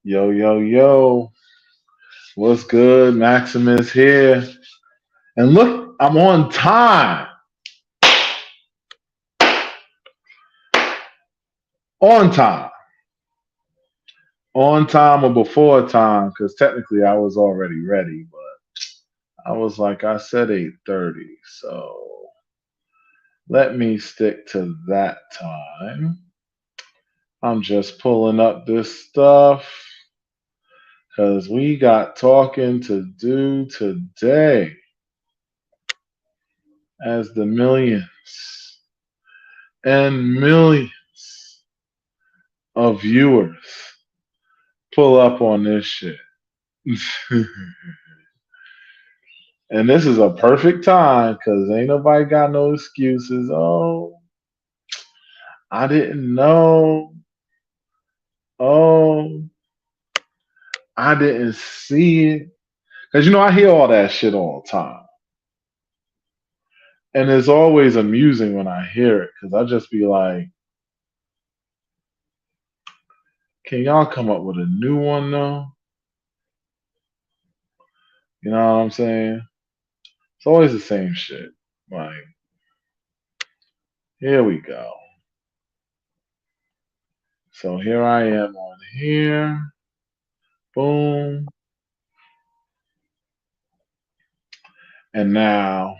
Yo, yo, yo. What's good? Maximus here. And look, I'm on time. On time. On time or before time, because technically I was already ready, but I was like, I said 8:30. So let me stick to that time. I'm just pulling up this stuff because we got talking to do today as the millions and millions of viewers pull up on this shit. And this is a perfect time because ain't nobody got no excuses. Oh, I didn't know. Oh, I didn't see it. Because, I hear all that shit all the time. And it's always amusing when I hear it because I just be like, can y'all come up with a new one though? You know what I'm saying? It's always the same shit. Like, here we go. So here I am on here. Boom. And now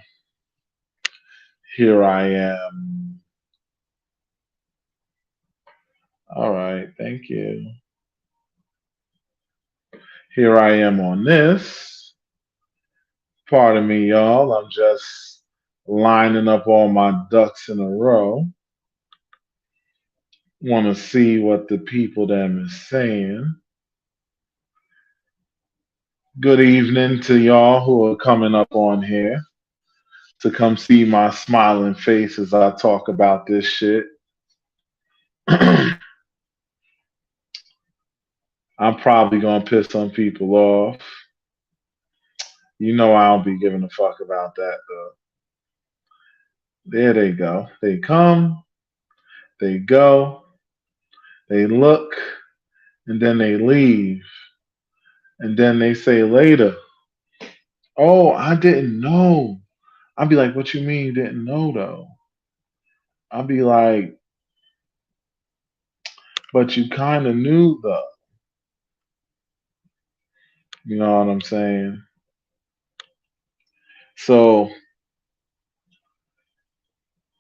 here I am. All right, thank you. Here I am on this. Pardon me, y'all. I'm just lining up all my ducks in a row. Want to see what the people them is saying. Good evening to y'all who are coming up on here to come see my smiling face as I talk about this shit. I'm probably gonna piss some people off. You know I don't be giving a fuck about that though. There they go. They come, they go, they look, and then they leave. And then they say later, oh, I didn't know. I'll be like, what you mean you didn't know though? I'll be like, but you kind of knew though. You know what I'm saying? So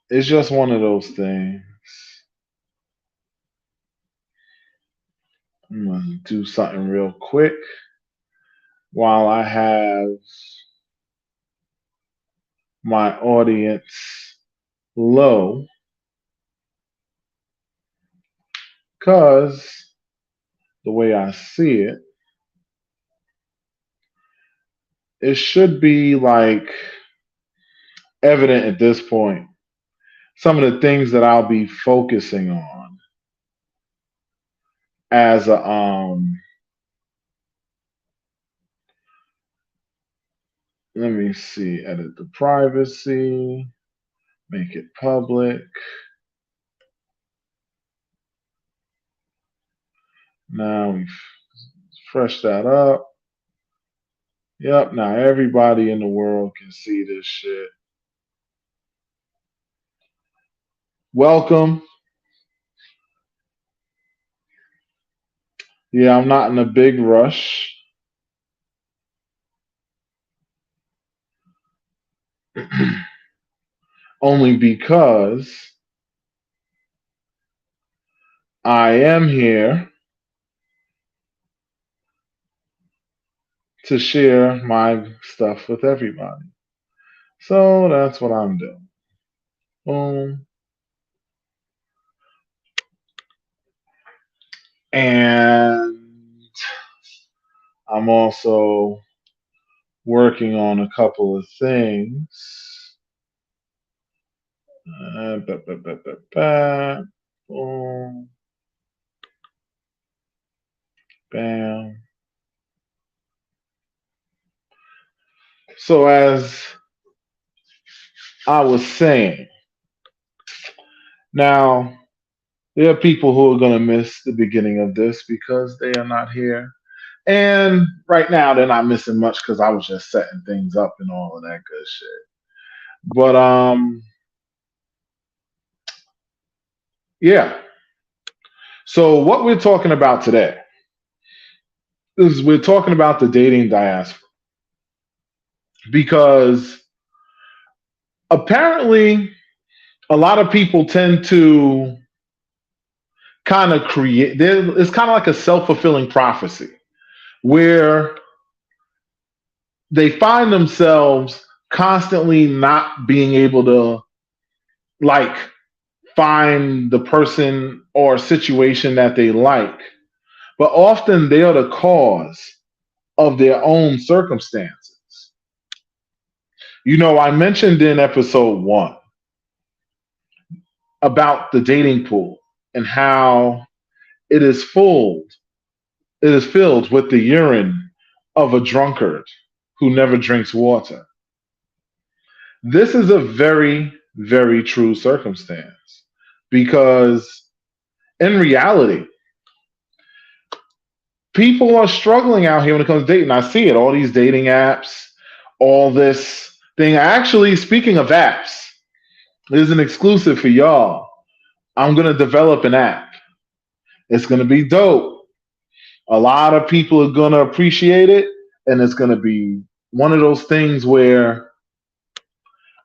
it's just one of those things. I'm going to do something real quick while I have my audience low because the way I see it, it should be like evident at this point. Some of the things that I'll be focusing on as a let me see, edit the privacy, make it public. Now we fresh that up. Yep, now everybody in the world can see this shit. Welcome. Yeah, I'm not in a big rush. Only because I am here to share my stuff with everybody. So that's what I'm doing. Boom. And I'm also working on a couple of things. Ba, ba, ba, ba, ba. Boom. Bam. So as I was saying, now There are people who are going to miss the beginning of this because they are not here. And right now, they're not missing much because I was just setting things up and all of that good shit. But yeah. So what we're talking about today is we're talking about the dating diaspora because apparently a lot of people tend to kind of create. It's kind of like a self-fulfilling prophecy where they find themselves constantly not being able to like find the person or situation that they like, but often they are the cause of their own circumstances. You know, I mentioned in episode 1 about the dating pool and how it is full, it is filled with the urine of a drunkard who never drinks water. This is a very, very true circumstance because in reality, people are struggling out here when it comes to dating. I see it, all these dating apps, all this thing. Actually, speaking of apps, there's an exclusive for y'all. I'm going to develop an app. It's going to be dope. A lot of people are going to appreciate it, and it's going to be one of those things where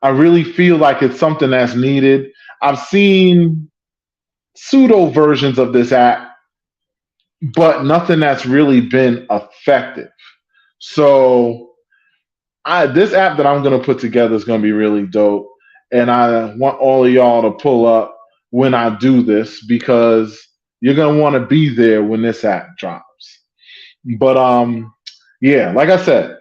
I really feel like it's something that's needed. I've seen pseudo versions of this app, but nothing that's really been effective. So this app that I'm going to put together is going to be really dope. And I want all of y'all to pull up when I do this because you're going to want to be there when this app drops. But yeah, like I said,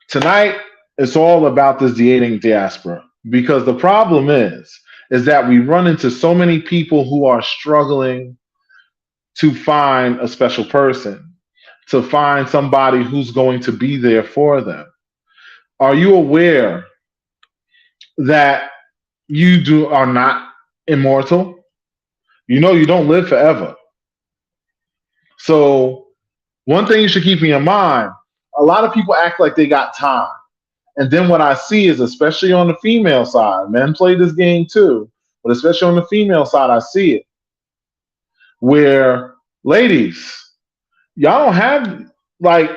tonight it's all about this dating diaspora because the problem is that we run into so many people who are struggling to find a special person, to find somebody who's going to be there for them. Are you aware that you are not immortal? You know you don't live forever. So one thing you should keep in mind, a lot of people act like they got time. And then what I see is, especially on the female side, men play this game too, but especially on the female side, I see it where ladies, y'all don't have like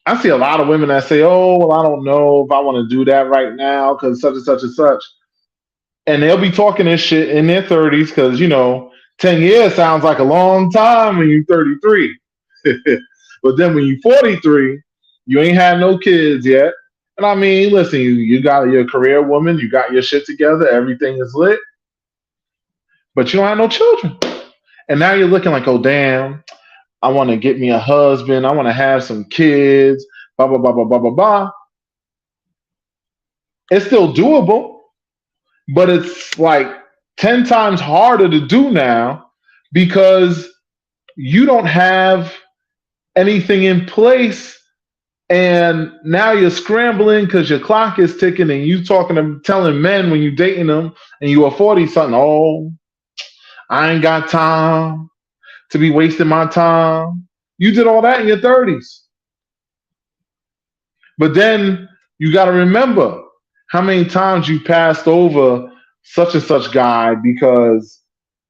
I see a lot of women that say, "Oh, well, I don't know if I want to do that right now because such and such and such," and they'll be talking this shit in their 30s because 10 years sounds like a long time when you're 33, but then when you're 43, you ain't had no kids yet. And I mean, listen, you got your career woman, you got your shit together, everything is lit, but you don't have no children. And now you're looking like, oh damn, I want to get me a husband. I want to have some kids. Blah blah blah blah blah blah blah. It's still doable, but it's like 10 times harder to do now because you don't have anything in place, and now you're scrambling because your clock is ticking, and you telling men when you're dating them, and you are 40 something. Oh, I ain't got time to be wasting my time. You did all that in your 30s. But then you got to remember how many times you passed over such and such guy because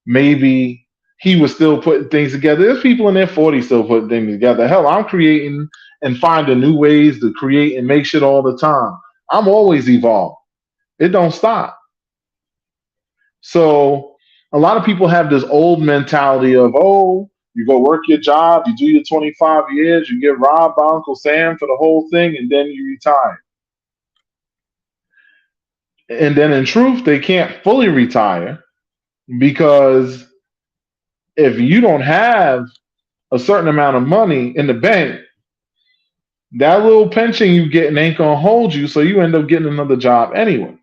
maybe he was still putting things together. There's people in their 40s still putting things together. Hell, I'm creating and finding new ways to create and make shit all the time. I'm always evolving. It don't stop. So a lot of people have this old mentality of, oh, you go work your job, you do your 25 years, you get robbed by Uncle Sam for the whole thing, and then you retire. And then in truth, they can't fully retire because if you don't have a certain amount of money in the bank, that little pension you getting ain't gonna hold you, so you end up getting another job anyway.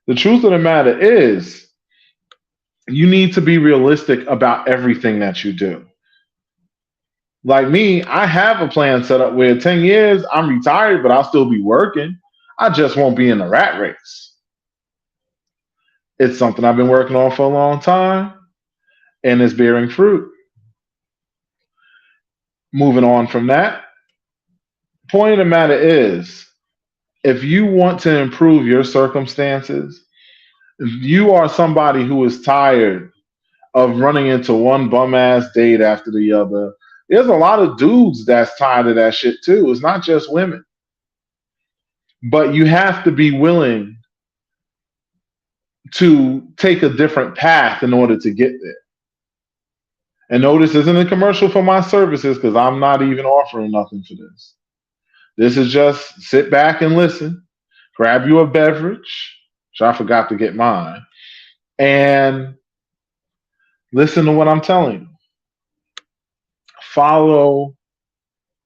The truth of the matter is, you need to be realistic about everything that you do. Like me, I have a plan set up where 10 years I'm retired, but I'll still be working. I just won't be in the rat race. It's something I've been working on for a long time, and it's bearing fruit. Moving on from that, point of the matter is, if you want to improve your circumstances, if you are somebody who is tired of running into one bum ass date after the other, there's a lot of dudes that's tired of that shit too. It's not just women. But you have to be willing to take a different path in order to get there. And no, this isn't a commercial for my services because I'm not even offering nothing for this. This is just sit back and listen, grab you a beverage, which I forgot to get mine, and listen to what I'm telling you. Follow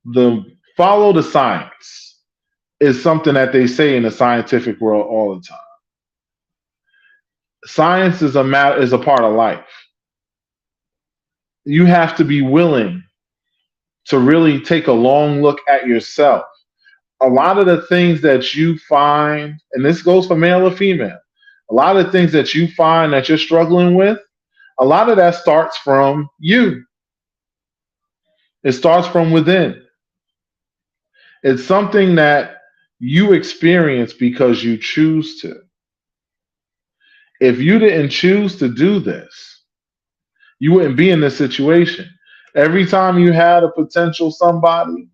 the science is something that they say in the scientific world all the time. Science is a part of life. You have to be willing to really take a long look at yourself. A lot of the things that you find, and this goes for male or female, a lot of the things that you find that you're struggling with, a lot of that starts from you. It starts from within. It's something that you experience because you choose to. If you didn't choose to do this, you wouldn't be in this situation. Every time you had a potential somebody,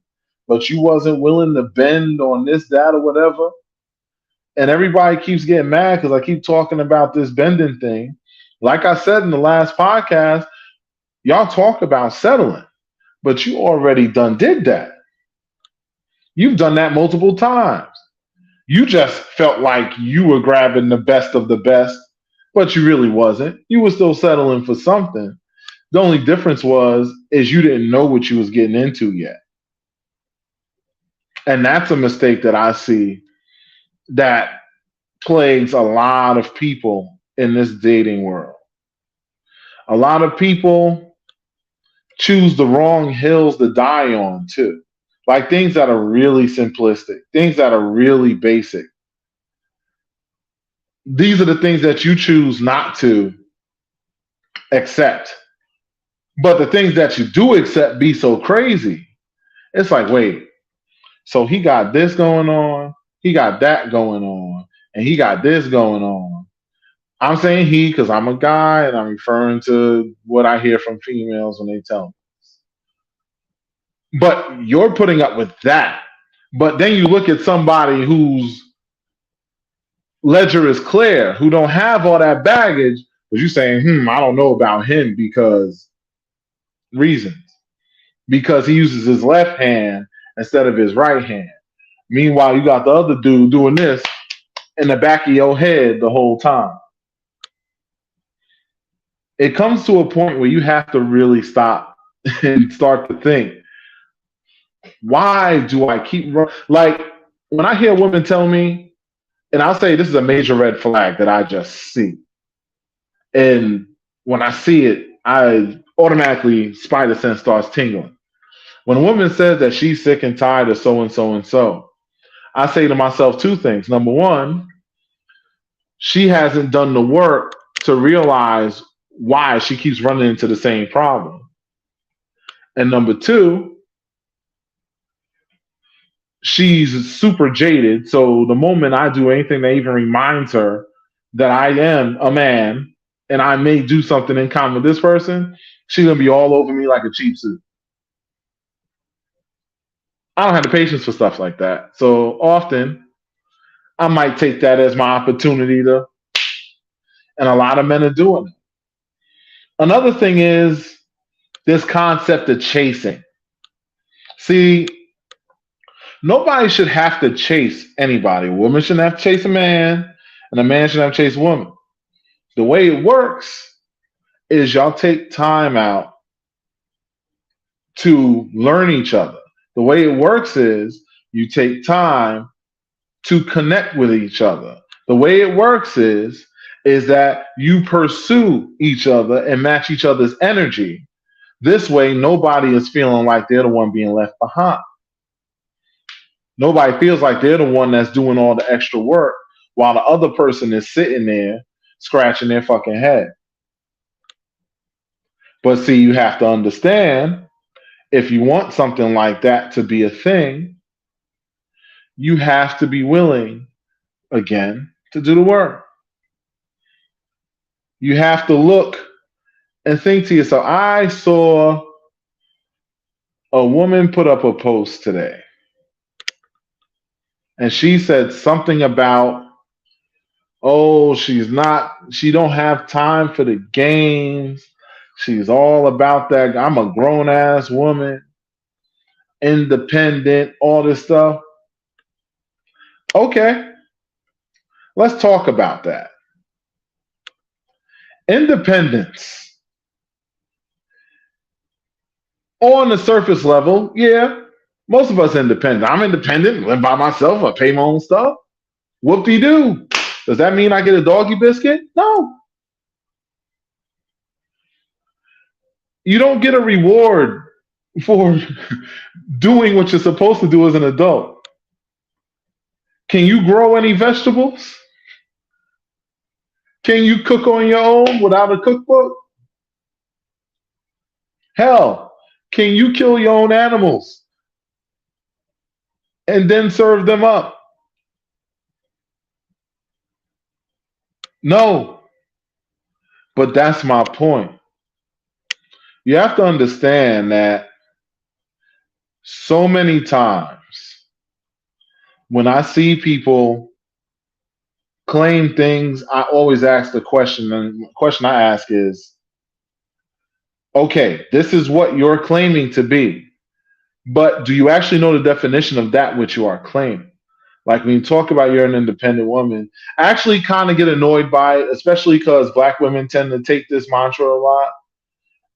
but you wasn't willing to bend on this, that, or whatever, and everybody keeps getting mad because I keep talking about this bending thing. Like I said in the last podcast, y'all talk about settling, but you already did that. You've done that multiple times. You just felt like you were grabbing the best of the best, but you really wasn't. You were still settling for something. The only difference is you didn't know what you was getting into yet. And that's a mistake that I see that plagues a lot of people in this dating world. A lot of people choose the wrong hills to die on too. Like things that are really simplistic, things that are really basic. These are the things that you choose not to accept. But the things that you do accept be so crazy. It's like, wait, so he got this going on, he got that going on, and he got this going on. I'm saying he because I'm a guy and I'm referring to what I hear from females when they tell me. But you're putting up with that. But then you look at somebody whose ledger is clear, who don't have all that baggage, but you're saying, I don't know about him because reasons. Because he uses his left hand instead of his right hand. Meanwhile, you got the other dude doing this in the back of your head the whole time. It comes to a point where you have to really stop and start to think, why do I keep running? Like when I hear women tell me, and I'll say this is a major red flag that I just see. And when I see it, I automatically spider sense starts tingling. When a woman says that she's sick and tired of so and so and so, I say to myself two things. Number one, she hasn't done the work to realize why she keeps running into the same problem. And number two, she's super jaded. So the moment I do anything that even reminds her that I am a man and I may do something in common with this person, she's going to be all over me like a cheap suit. I don't have the patience for stuff like that. So often I might take that as my opportunity to, and a lot of men are doing it. Another thing is this concept of chasing. See, nobody should have to chase anybody. A woman shouldn't have to chase a man, and a man shouldn't have to chase a woman. The way it works is y'all take time out to learn each other. The way it works is you take time to connect with each other. The way it works is that you pursue each other and match each other's energy. This way, nobody is feeling like they're the one being left behind. Nobody feels like they're the one that's doing all the extra work while the other person is sitting there scratching their fucking head. But see, you have to understand, if you want something like that to be a thing, you have to be willing, again, to do the work. You have to look and think to yourself. I saw a woman put up a post today, and she said something about, oh, she don't have time for the games. She's all about that. I'm a grown ass woman, independent, all this stuff. Okay, let's talk about that. Independence. On the surface level, yeah, most of us independent. I'm independent, live by myself, I pay my own stuff. Whoop-de-doo. Does that mean I get a doggy biscuit? No. You don't get a reward for doing what you're supposed to do as an adult. Can you grow any vegetables? Can you cook on your own without a cookbook? Hell, can you kill your own animals and then serve them up? No. But that's my point. You have to understand that so many times when I see people claim things, I always ask the question, and the question I ask is, okay, this is what you're claiming to be, but do you actually know the definition of that which you are claiming? Like when you talk about you're an independent woman, I actually kind of get annoyed by it, especially because Black women tend to take this mantra a lot.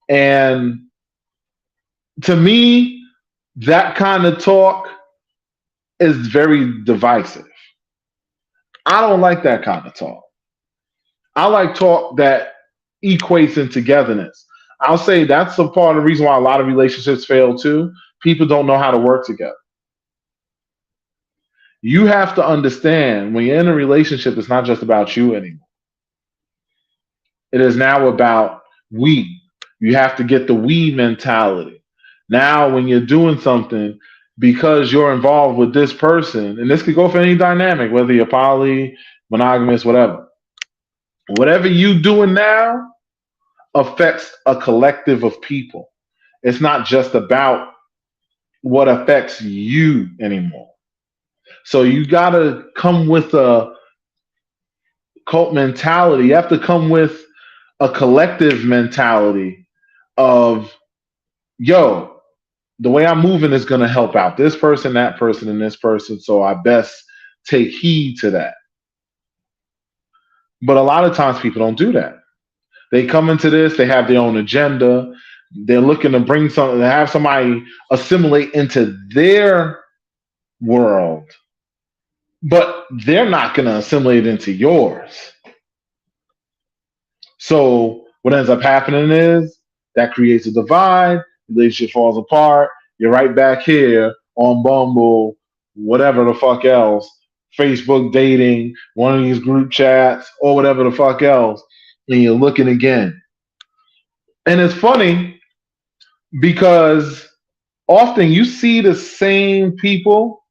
And to me, that kind of talk is very divisive. I don't like that kind of talk. I like talk that equates in togetherness. I'll say that's a part of the reason why a lot of relationships fail too. People don't know how to work together. You have to understand, when you're in a relationship, it's not just about you anymore. It is now about we. You have to get the we mentality. Now, when you're doing something, because you're involved with this person, and this could go for any dynamic, whether you're poly, monogamous, whatever. Whatever you doing now affects a collective of people. It's not just about what affects you anymore. So you got to come with a cult mentality. You have to come with a collective mentality of, yo, the way I'm moving is going to help out this person, that person, and this person. So I best take heed to that. But a lot of times people don't do that. They come into this, they have their own agenda. They're looking to bring something, to have somebody assimilate into their world, but they're not going to assimilate into yours. So what ends up happening is that creates a divide, relationship falls apart, you're right back here on Bumble, whatever the fuck else, Facebook dating, one of these group chats, or whatever the fuck else, and you're looking again. And it's funny because often you see the same people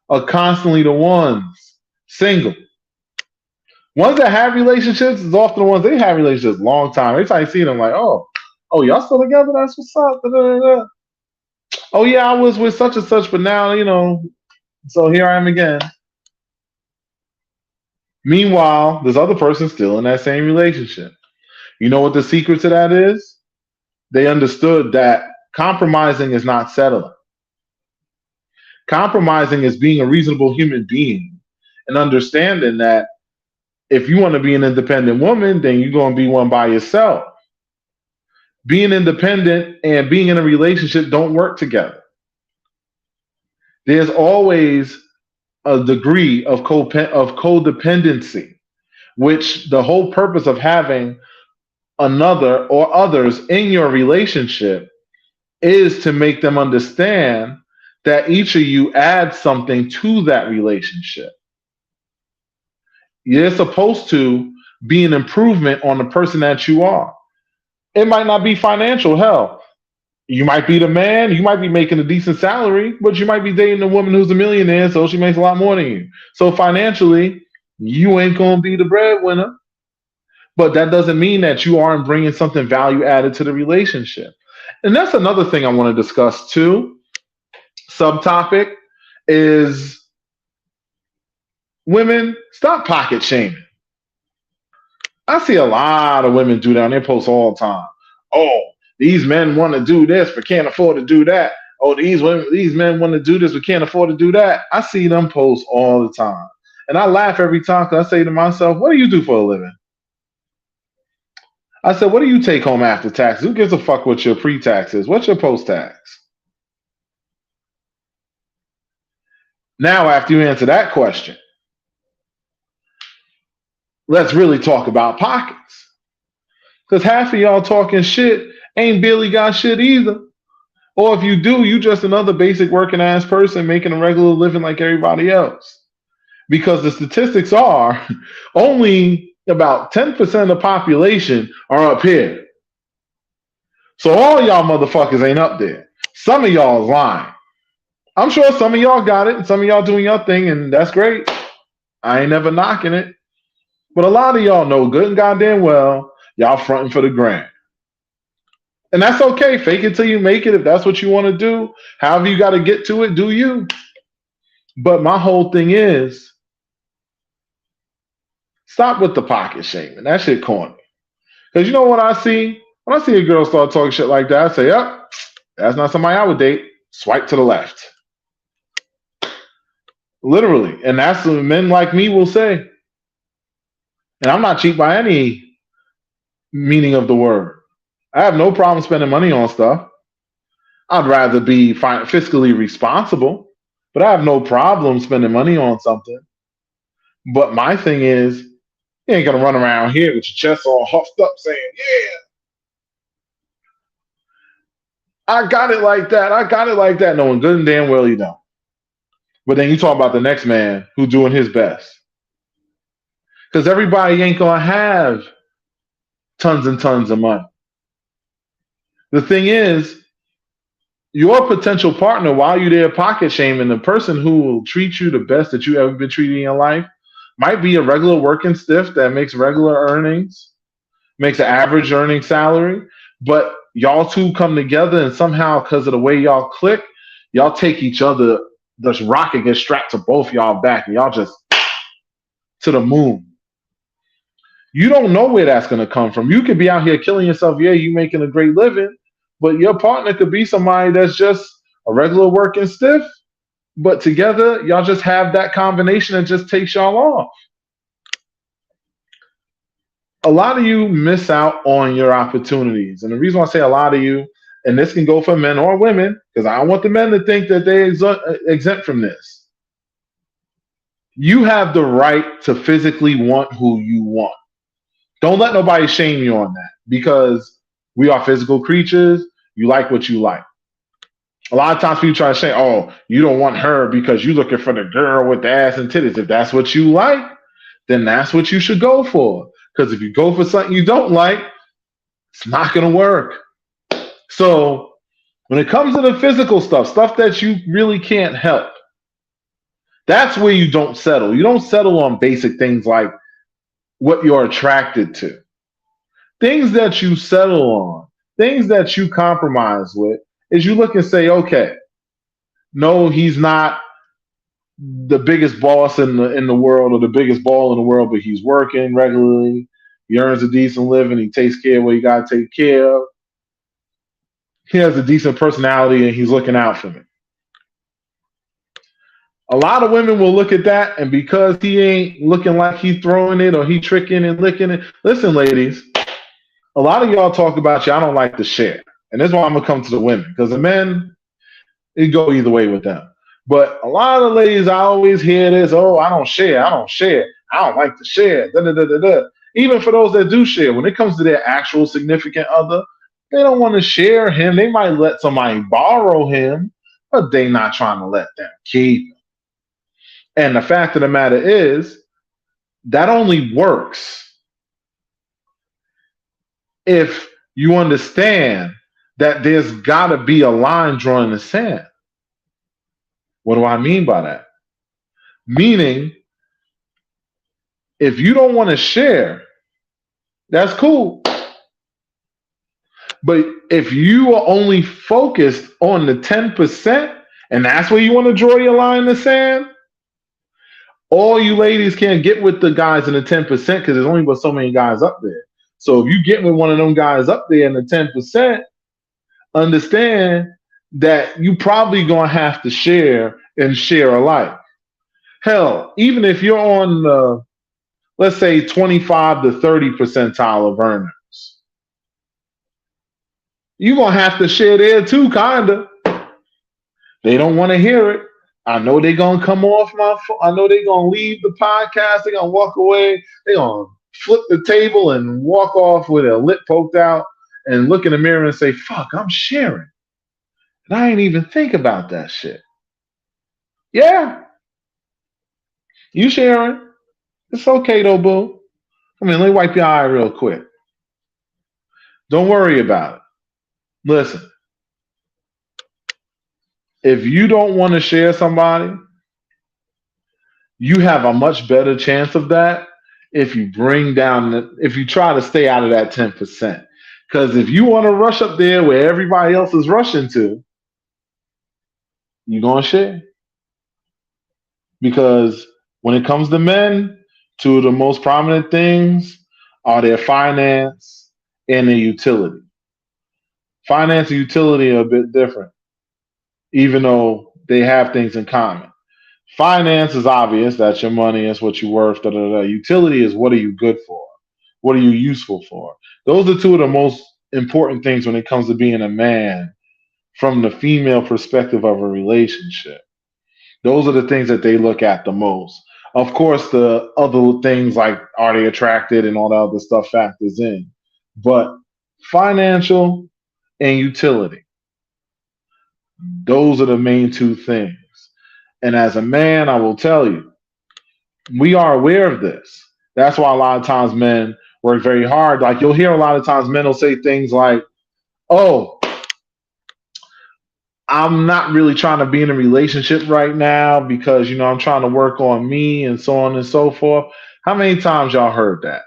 are constantly the ones single. Ones that have relationships is often the ones they have relationships a long time. Every time you see them, like, oh, y'all still together? That's what's up. Da, da, da. Oh yeah, I was with such and such, but now, so here I am again. Meanwhile, this other person's still in that same relationship. You know what the secret to that is? They understood that compromising is not settling. Compromising is being a reasonable human being and understanding that if you want to be an independent woman, then you're going to be one by yourself. Being independent and being in a relationship don't work together. There's always a degree of codependency, which the whole purpose of having another or others in your relationship is to make them understand that each of you adds something to that relationship. You're supposed to be an improvement on the person that you are. It might not be financial. Hell, you might be the man, you might be making a decent salary, but you might be dating a woman who's a millionaire, so she makes a lot more than you. So financially, you ain't going to be the breadwinner. But that doesn't mean that you aren't bringing something value added to the relationship. And that's another thing I want to discuss too. Subtopic is women, stop pocket shaming. I see a lot of women do that on their posts all the time. Oh, these men want to do this but can't afford to do that. Oh, these men want to do this but can't afford to do that. I see them posts all the time. And I laugh every time because I say to myself, what do you do for a living? I said, what do you take home after tax? Who gives a fuck what your pre-tax is? What's your post-tax? Now, after you answer that question, let's really talk about pockets. Because half of y'all talking shit ain't barely got shit either. Or if you do, you just another basic working ass person making a regular living like everybody else. Because the statistics are only about 10% of the population are up here. So all y'all motherfuckers ain't up there. Some of y'all is lying. I'm sure some of y'all got it and some of y'all doing your thing, and that's great. I ain't never knocking it. But a lot of y'all know good and goddamn well y'all fronting for the grand. And that's okay. Fake it till you make it. If that's what you want to do, however you got to get to it, do you. But my whole thing is, stop with the pocket shaming. That shit corny. Because you know what I see? When I see a girl start talking shit like that, I say, yep, that's not somebody I would date. Swipe to the left. Literally. And that's what men like me will say. And I'm not cheap by any meaning of the word. I have no problem spending money on stuff. I'd rather be fiscally responsible, but I have no problem spending money on something. But my thing is, you ain't gonna run around here with your chest all huffed up saying, yeah, I got it like that. I got it like that. Knowing good and damn well you don't. But then you talk about the next man who's doing his best. Because everybody ain't gonna have tons and tons of money. The thing is, your potential partner, while you're there pocket shaming, the person who will treat you the best that you ever been treated in your life might be a regular working stiff that makes regular earnings, makes an average earning salary, but y'all two come together and somehow, because of the way y'all click, y'all take each other, this rocket gets strapped to both y'all back and y'all just to the moon. You don't know where that's going to come from. You could be out here killing yourself. Yeah, you making a great living, but your partner could be somebody that's just a regular working stiff, but together y'all just have that combination that just takes y'all off. A lot of you miss out on your opportunities. And the reason I say a lot of you, and this can go for men or women, because I don't want the men to think that they're exempt from this. You have the right to physically want who you want. Don't let nobody shame you on that, because we are physical creatures. You like what you like. A lot of times people try to say, oh, you don't want her because you're looking for the girl with the ass and titties. If that's what you like, then that's what you should go for. Because if you go for something you don't like, it's not going to work. So when it comes to the physical stuff that you really can't help, that's where you don't settle. You don't settle on basic things like what you're attracted to. Things that you settle on, things that you compromise with, is you look and say, okay, no, he's not the biggest boss in the world or the biggest ball in the world, but he's working regularly. He earns a decent living. He takes care of what he got to take care of. He has a decent personality and he's looking out for me. A lot of women will look at that, and because he ain't looking like he's throwing it or he tricking and licking it. Listen, ladies, a lot of y'all talk about y'all don't like to share. And that's why I'm going to come to the women, because the men, it go either way with them. But a lot of the ladies, I always hear this, oh, I don't share. I don't like to share. Da, da, da, da, da. Even for those that do share, when it comes to their actual significant other, they don't want to share him. They might let somebody borrow him, but they're not trying to let them keep him. And the fact of the matter is, that only works if you understand that there's got to be a line drawn in the sand. What do I mean by that? Meaning, if you don't want to share, that's cool. But if you are only focused on the 10%, and that's where you want to draw your line in the sand, all you ladies can't get with the guys in the 10% because there's only but so many guys up there. So if you get with one of them guys up there in the 10%, understand that you probably going to have to share and share alike. Hell, even if you're on the, let's say, 25 to 30 percentile of earners, you're going to have to share there too, kind of. They don't want to hear it. I know they're going to come off my phone. I know they're going to leave the podcast. They're going to walk away. They're going to flip the table and walk off with their lip poked out and look in the mirror and say, fuck, I'm sharing. And I ain't even think about that shit. Yeah. You sharing. It's okay though, boo. Come in, let me wipe your eye real quick. Don't worry about it. Listen. If you don't want to share somebody, you have a much better chance of that if you if you try to stay out of that 10%. Because if you want to rush up there where everybody else is rushing to, you're going to share. Because when it comes to men, two of the most prominent things are their finance and their utility. Finance and utility are a bit different, even though they have things in common. Finance is obvious. That's your money. It's what you're worth. Da, da, da. Utility is what are you good for? What are you useful for? Those are two of the most important things when it comes to being a man from the female perspective of a relationship. Those are the things that they look at the most. Of course, the other things like are they attracted and all that other stuff factors in. But financial and utility, those are the main two things. And as a man, I will tell you, we are aware of this. That's why a lot of times men work very hard. Like you'll hear a lot of times men will say things like, oh, I'm not really trying to be in a relationship right now because, I'm trying to work on me and so on and so forth. How many times y'all heard that?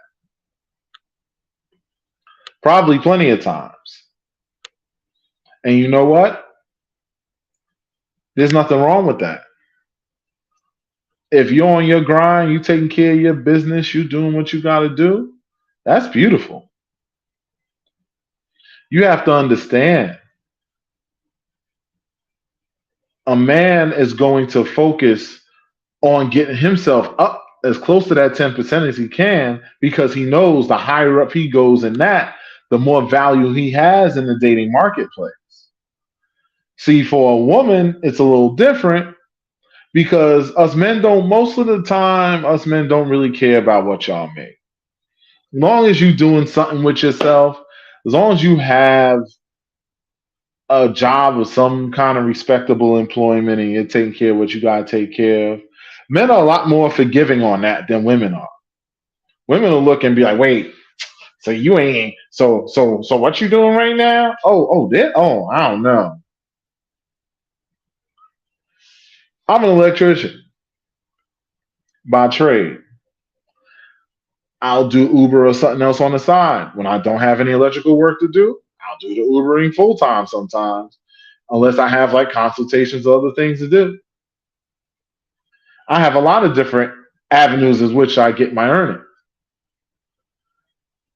Probably plenty of times. And you know what? There's nothing wrong with that. If you're on your grind, you taking care of your business, you doing what you got to do, that's beautiful. You have to understand, a man is going to focus on getting himself up as close to that 10% as he can because he knows the higher up he goes in that, the more value he has in the dating marketplace. See, for a woman, it's a little different because most of the time, us men don't really care about what y'all make. As long as you're doing something with yourself, as long as you have a job with some kind of respectable employment and you're taking care of what you got to take care of, men are a lot more forgiving on that than women are. Women will look and be like, wait, so you ain't, so what you doing right now? I don't know. I'm an electrician by trade. I'll do Uber or something else on the side. When I don't have any electrical work to do, I'll do the Ubering full time sometimes, unless I have like consultations or other things to do. I have a lot of different avenues in which I get my earnings.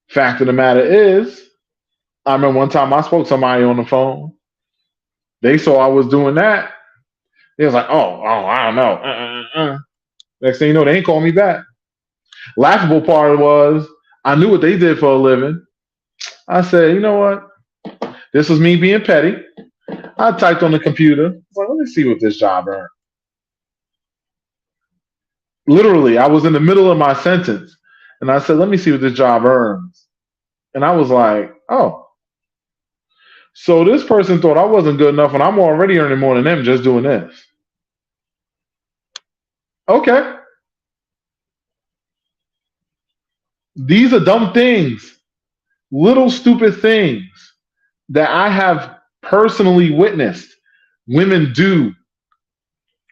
Fact of the matter is, I remember one time I spoke to somebody on the phone. They saw I was doing that. They was like, oh, I don't know. Next thing you know, they ain't called me back. Laughable part was I knew what they did for a living. I said, you know what? This was me being petty. I typed on the computer. I was like, let me see what this job earned. Literally, I was in the middle of my sentence. And I said, let me see what this job earns. And I was like, oh. So this person thought I wasn't good enough and I'm already earning more than them just doing this. Okay. These are dumb things Little stupid things that I have personally witnessed women do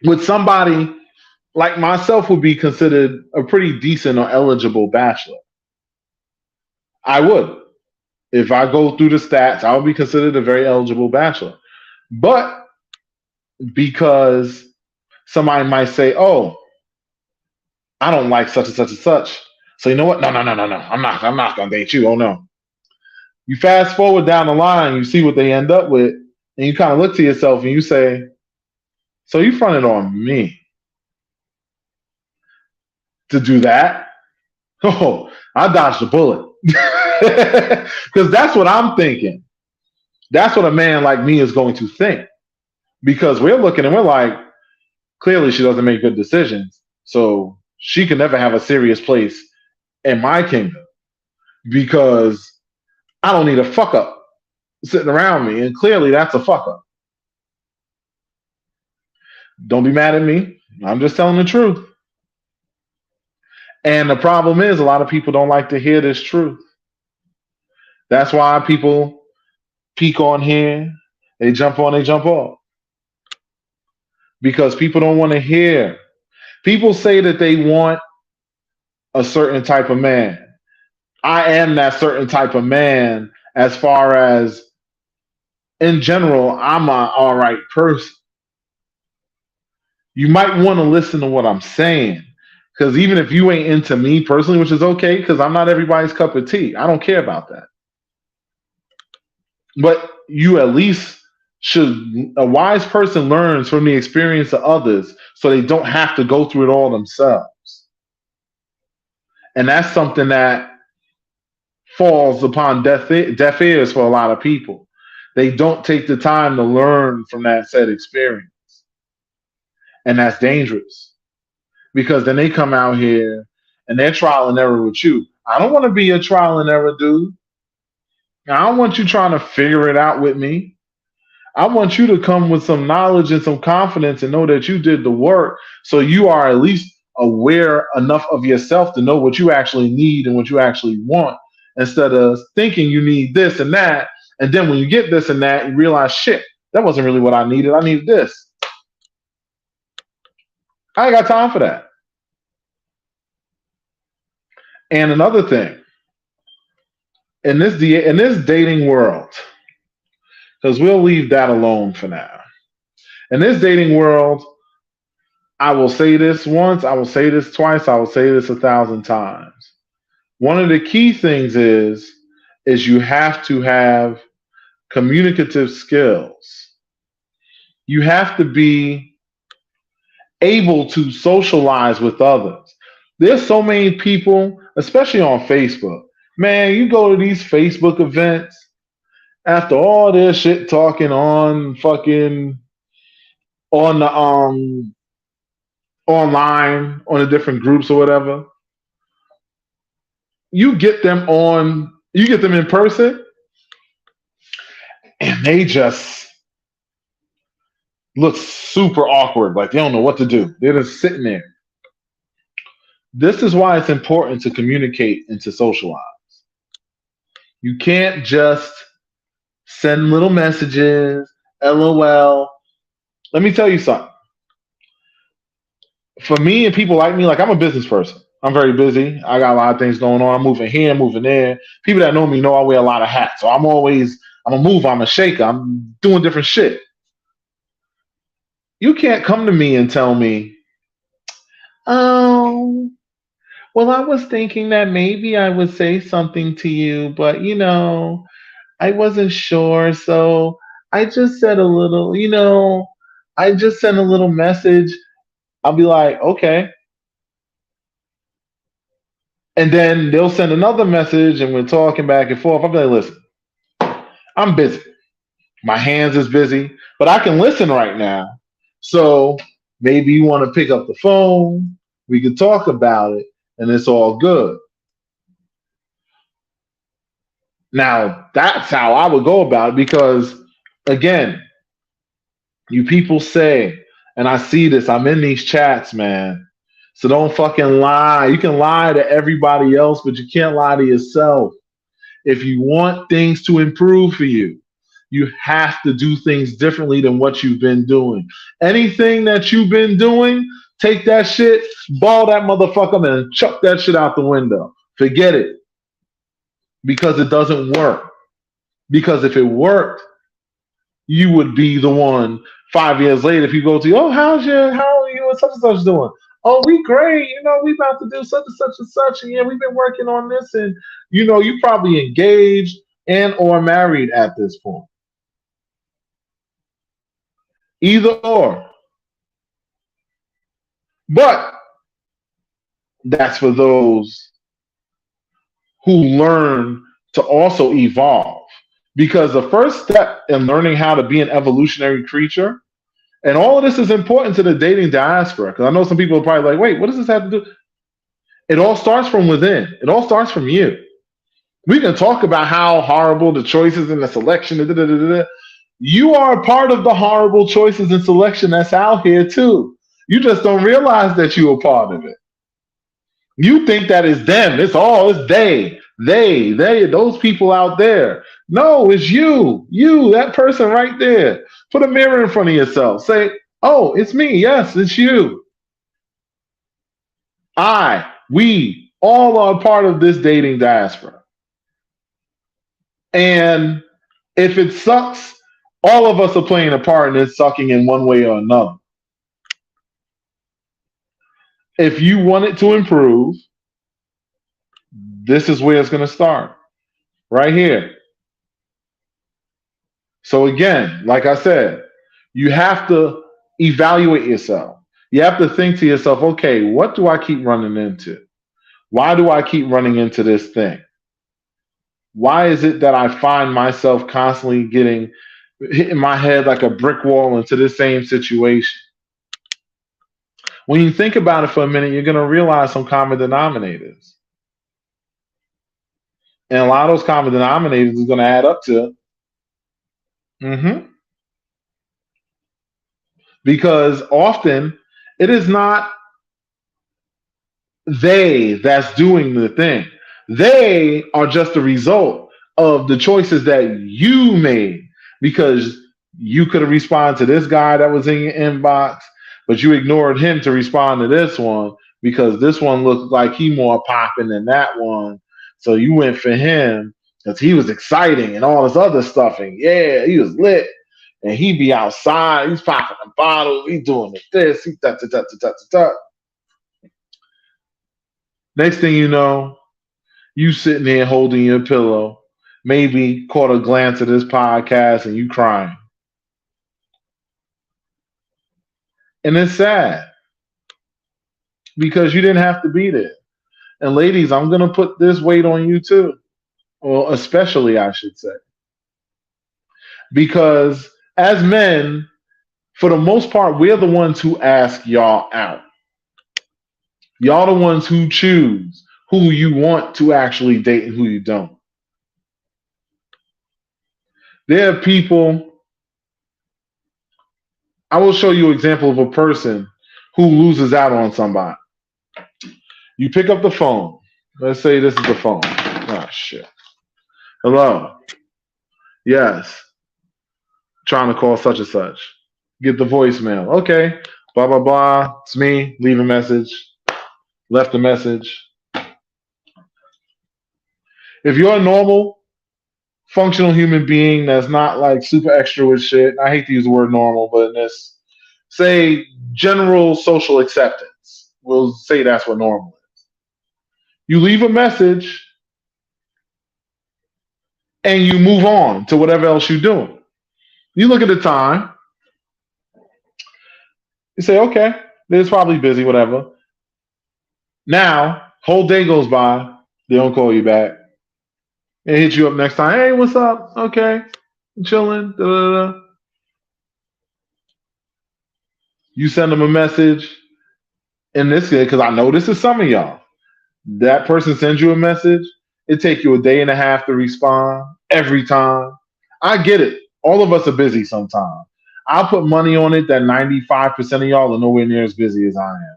with somebody like myself would be considered a pretty decent or eligible bachelor. I would. If I go through the stats, I would be considered a very eligible bachelor. But because somebody might say, oh, I don't like such and such and such. So you know what? No. I'm not gonna date you. Oh no. You fast forward down the line, you see what they end up with, and you kind of look to yourself and you say, so you fronted on me to do that? Oh, I dodged a bullet. Because that's what I'm thinking. That's what a man like me is going to think. Because we're looking and we're like, clearly she doesn't make good decisions. So she can never have a serious place in my kingdom because I don't need a fuck up sitting around me. And clearly that's a fuck up. Don't be mad at me. I'm just telling the truth. And the problem is a lot of people don't like to hear this truth. That's why people peek on here, they jump on, they jump off. Because people don't want to hear. People say that they want a certain type of man. I am that certain type of man as far as in general, I'm an all right person. You might want to listen to what I'm saying. Because even if you ain't into me personally, which is okay, because I'm not everybody's cup of tea. I don't care about that. But you at least should, a wise person learns from the experience of others so they don't have to go through it all themselves. And that's something that falls upon deaf ears for a lot of people. They don't take the time to learn from that said experience. And that's dangerous because then they come out here and they're trial and error with you. I don't want to be a trial and error dude. I don't want you trying to figure it out with me. I want you to come with some knowledge and some confidence and know that you did the work so you are at least aware enough of yourself to know what you actually need and what you actually want instead of thinking you need this and that. And then when you get this and that, you realize, shit, that wasn't really what I needed. I needed this. I ain't got time for that. And another thing, in this dating world, because we'll leave that alone for now. In this dating world, I will say this once, I will say this twice, I will say this 1,000 times. One of the key things is you have to have communicative skills. You have to be able to socialize with others. There's so many people, especially on Facebook. Man, you go to these Facebook events after all this shit talking on fucking on the online on the different groups or whatever. You get them in person, and they just look super awkward, like they don't know what to do. They're just sitting there. This is why it's important to communicate and to socialize. You can't just send little messages, LOL. Let me tell you something. For me and people like me, like I'm a business person. I'm very busy. I got a lot of things going on. I'm moving here, moving there. People that know me know I wear a lot of hats. So I'm a mover, I'm a shaker. I'm doing different shit. You can't come to me and tell me, oh, well, I was thinking that maybe I would say something to you, but I wasn't sure. So I just said a little, I just sent a little message. I'll be like, okay. And then they'll send another message and we're talking back and forth. I'll be like, listen, I'm busy. My hands is busy, but I can listen right now. So maybe you want to pick up the phone. We can talk about it and it's all good. Now, that's how I would go about it because, again, you people say, and I see this, I'm in these chats, man. So don't fucking lie. You can lie to everybody else, but you can't lie to yourself. If you want things to improve for you, you have to do things differently than what you've been doing. Anything that you've been doing, take that shit, ball that motherfucker, and chuck that shit out the window. Forget it. Because it doesn't work. Because if it worked, you would be the one 5 years later. If you go to, oh, how are you and such doing? Oh, we great. We about to do such and such. And yeah, we've been working on this. And, you probably engaged and or married at this point. Either or. But that's for those who learn to also evolve. Because the first step in learning how to be an evolutionary creature, and all of this is important to the dating diaspora, because I know some people are probably like, wait, what does this have to do? It all starts from within. It all starts from you. We can talk about how horrible the choices and the selection is. You are a part of the horrible choices and selection that's out here too. You just don't realize that you're a part of it. You think that it's them. It's they, those people out there. No, it's you, that person right there. Put a mirror in front of yourself. Say, oh, it's me. Yes, it's you. We all are part of this dating diaspora. And if it sucks, all of us are playing a part in it sucking in one way or another. If you want it to improve, this is where it's going to start. Right here. So again, like I said, you have to evaluate yourself. You have to think to yourself, okay, what do I keep running into? Why do I keep running into this thing? Why is it that I find myself constantly hitting my head like a brick wall into the same situation? When you think about it for a minute, you're going to realize some common denominators. And a lot of those common denominators is going to add up to because often it is not they that's doing the thing. They are just a result of the choices that you made, because you could have responded to this guy that was in your inbox, but you ignored him to respond to this one because this one looked like he more popping than that one. So you went for him because he was exciting and all this other stuff. And yeah, he was lit. And he be outside. He's popping a bottle. He's doing this. He's da. Next thing you know, you sitting there holding your pillow, maybe caught a glance at this podcast and you crying. And it's sad because you didn't have to be there. And ladies, I'm going to put this weight on you too. Well, especially, I should say. Because as men, for the most part, we're the ones who ask y'all out. Y'all the ones who choose who you want to actually date and who you don't. There are people, I will show you an example of a person who loses out on somebody. You pick up the phone. Let's say this is the phone. Oh, shit. Hello. Yes. Trying to call such and such. Get the voicemail. Okay. Blah, blah, blah. It's me. Leave a message. Left a message. If you're a normal, functional human being that's not like super extra with shit, I hate to use the word normal, but in this, say, general social acceptance, we'll say that's what normal is. You leave a message and you move on to whatever else you're doing. You look at the time. You say, okay, they're probably busy, whatever. Now, whole day goes by. They don't call you back. They hit you up next time. Hey, what's up? Okay, I'm chilling. Da, da, da. You send them a message. In this case, because I know this is some of y'all. That person sends you a message. It takes you a day and a half to respond every time. I get it. All of us are busy sometimes. I'll put money on it that 95% of y'all are nowhere near as busy as I am.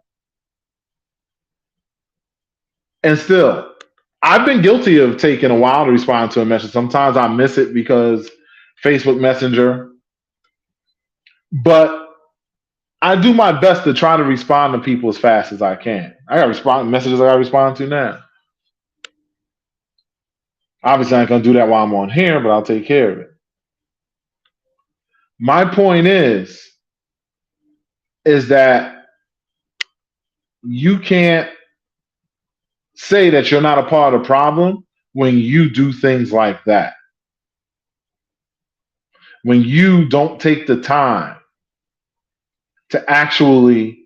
And still, I've been guilty of taking a while to respond to a message. Sometimes I miss it because Facebook Messenger, but I do my best to try to respond to people as fast as I can. I got respond messages I got to respond to now. Obviously, I ain't gonna do that while I'm on here, but I'll take care of it. My point is that you can't say that you're not a part of the problem when you do things like that. When you don't take the time to actually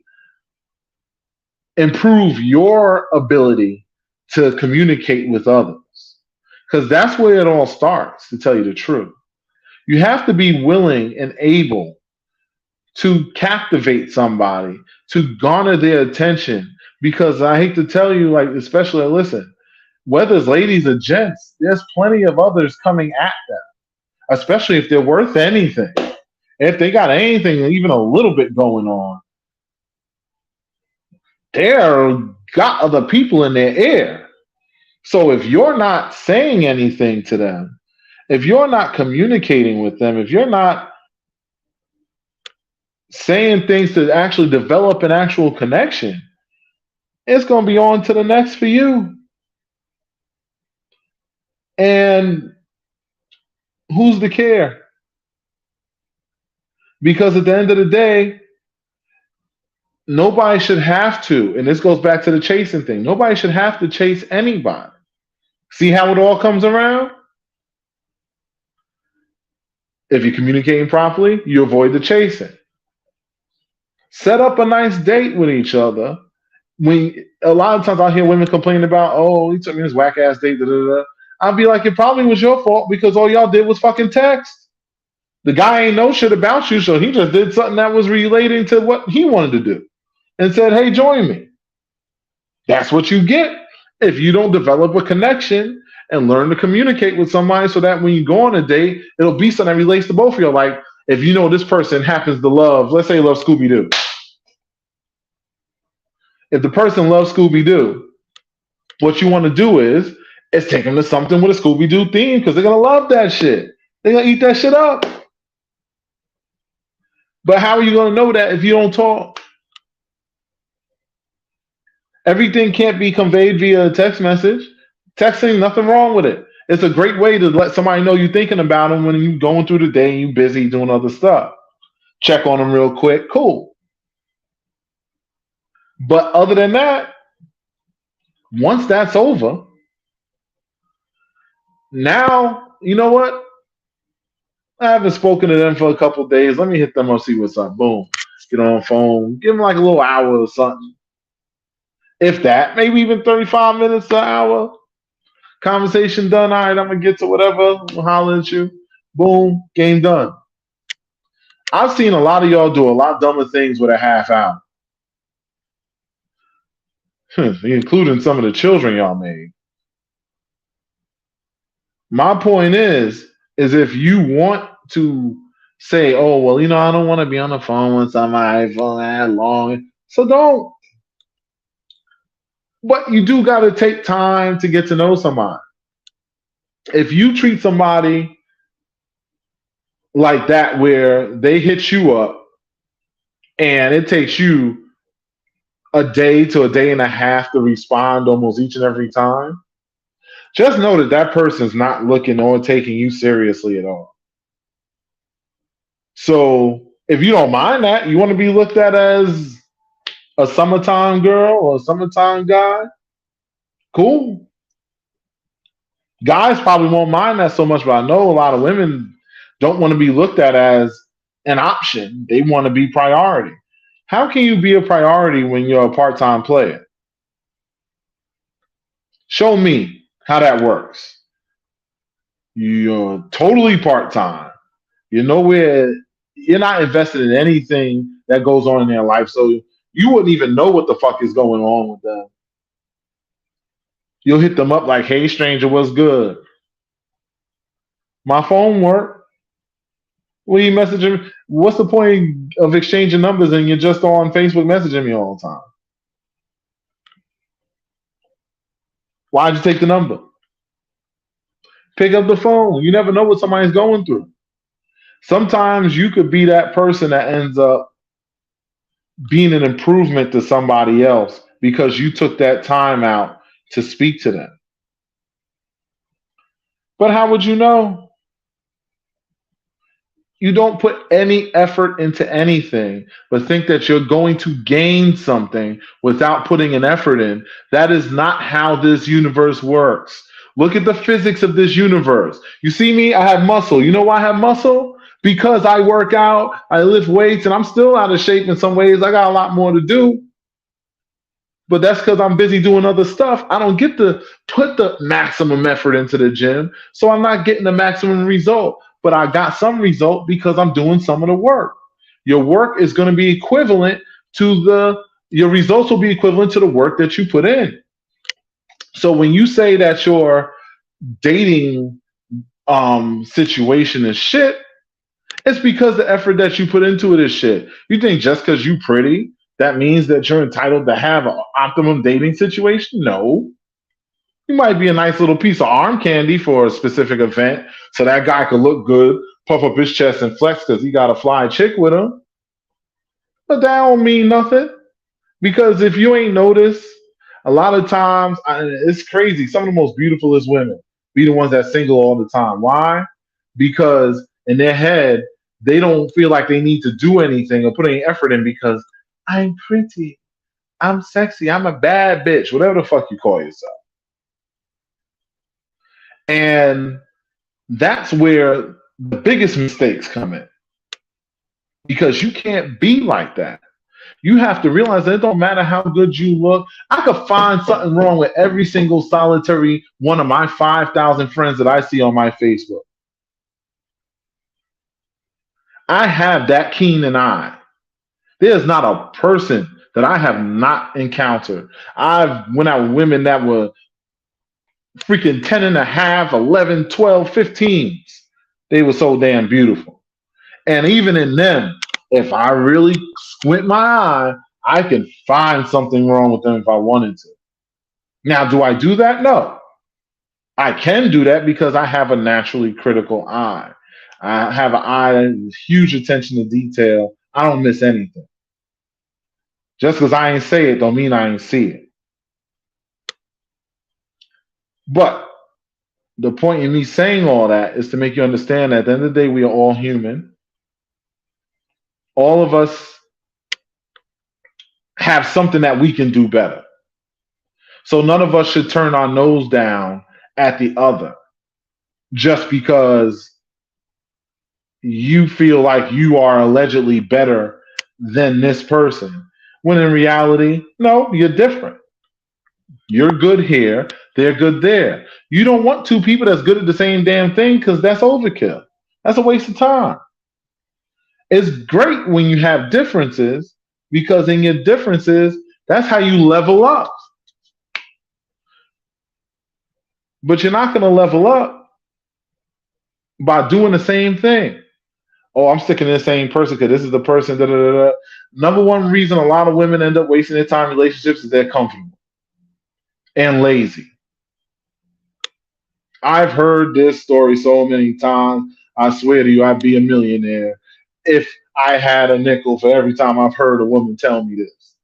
improve your ability to communicate with others. Because that's where it all starts, to tell you the truth. You have to be willing and able to captivate somebody, to garner their attention. Because I hate to tell you, like, especially, listen, whether it's ladies or gents, there's plenty of others coming at them, especially if they're worth anything. If they got anything, even a little bit going on, they're got other people in their ear. So if you're not saying anything to them, if you're not communicating with them, if you're not saying things to actually develop an actual connection, it's going to be on to the next for you. And who's to care? Because at the end of the day, nobody should have to, and this goes back to the chasing thing, nobody should have to chase anybody. See how it all comes around? If you're communicating properly, you avoid the chasing. Set up a nice date with each other. When a lot of times I hear women complain about, oh, he took me this whack ass date, da, da, da. I'll be like, it probably was your fault because all y'all did was fucking text. The guy ain't know shit about you, so he just did something that was relating to what he wanted to do and said, hey, join me. That's what you get if you don't develop a connection and learn to communicate with somebody so that when you go on a date, it'll be something that relates to both of you. Like, if you know this person happens to love, let's say love Scooby-Doo. If the person loves Scooby-Doo, what you want to do is take them to something with a Scooby-Doo theme because they're going to love that shit. They're going to eat that shit up. But how are you going to know that if you don't talk? Everything can't be conveyed via a text message. Texting, nothing wrong with it. It's a great way to let somebody know you're thinking about them when you're going through the day and you're busy doing other stuff. Check on them real quick. Cool. But other than that, once that's over, now, you know what? I haven't spoken to them for a couple of days. Let me hit them up, see what's up. Boom. Get on the phone. Give them like a little hour or something. If that, maybe even 35 minutes to an hour. Conversation done. All right, I'm going to get to whatever. I'll holler at you. Boom. Game done. I've seen a lot of y'all do a lot dumber things with a half hour. Including some of the children y'all made. My point is if you want to say, oh, well, you know, I don't want to be on the phone with somebody for that long, so don't. But you do got to take time to get to know somebody. If you treat somebody like that, where they hit you up and it takes you a day to a day and a half to respond almost each and every time, just know that that person's not looking or taking you seriously at all. So if you don't mind that, you want to be looked at as a summertime girl or a summertime guy, cool. Guys probably won't mind that so much, but I know a lot of women don't want to be looked at as an option. They want to be priority. How can you be a priority when you're a part-time player? Show me how that works. You're totally part-time. You're nowhere, you're not invested in anything that goes on in their life, so you wouldn't even know what the fuck is going on with them. You'll hit them up like, hey, stranger, what's good? My phone worked. What are you messaging me? What's the point of exchanging numbers and you're just on Facebook messaging me all the time? Why'd you take the number? Pick up the phone. You never know what somebody's going through. Sometimes you could be that person that ends up being an improvement to somebody else because you took that time out to speak to them. But how would you know? You don't put any effort into anything, but think that you're going to gain something without putting an effort in. That is not how this universe works. Look at the physics of this universe. You see me? I have muscle. You know why I have muscle? Because I work out, I lift weights, and I'm still out of shape in some ways. I got a lot more to do. But that's because I'm busy doing other stuff. I don't get to put the maximum effort into the gym, so I'm not getting the maximum result. But I got some result because I'm doing some of the work. Your work is going to be equivalent to your results will be equivalent to the work that you put in. So when you say that your dating situation is shit, it's because the effort that you put into it is shit. You think just because you pretty, that means that you're entitled to have an optimum dating situation? No. You might be a nice little piece of arm candy for a specific event, so that guy could look good, puff up his chest and flex because he got a fly chick with him. But that don't mean nothing. Because if you ain't noticed, a lot of times, it's crazy. Some of the most beautifulest women be the ones that single all the time. Why? Because in their head, they don't feel like they need to do anything or put any effort in because I'm pretty, I'm sexy, I'm a bad bitch, whatever the fuck you call yourself. And that's where the biggest mistakes come in. Because you can't be like that. You have to realize that it don't matter how good you look. I could find something wrong with every single solitary one of my 5,000 friends that I see on my Facebook. I have that keen an eye. There's not a person that I have not encountered. I've went out with women that were freaking 10 and a half, 11, 12, 15s. They were so damn beautiful. And even in them, if I really squint my eye, I can find something wrong with them if I wanted to. Now, do I do that? No. I can do that because I have a naturally critical eye. I have an eye with huge attention to detail. I don't miss anything. Just because I ain't say it don't mean I ain't see it. But the point in me saying all that is to make you understand that at the end of the day, we are all human. All of us have something that we can do better. So none of us should turn our nose down at the other just because you feel like you are allegedly better than this person. When in reality, no, you're different. You're good here, they're good there. You don't want two people that's good at the same damn thing because that's overkill. That's a waste of time. It's great when you have differences because in your differences, that's how you level up. But you're not going to level up by doing the same thing. Oh, I'm sticking to the same person because this is the person. Da, da, da, da. Number one reason a lot of women end up wasting their time in relationships is they're comfortable and lazy. I've heard this story so many times. I swear to you, I'd be a millionaire if I had a nickel for every time I've heard a woman tell me this.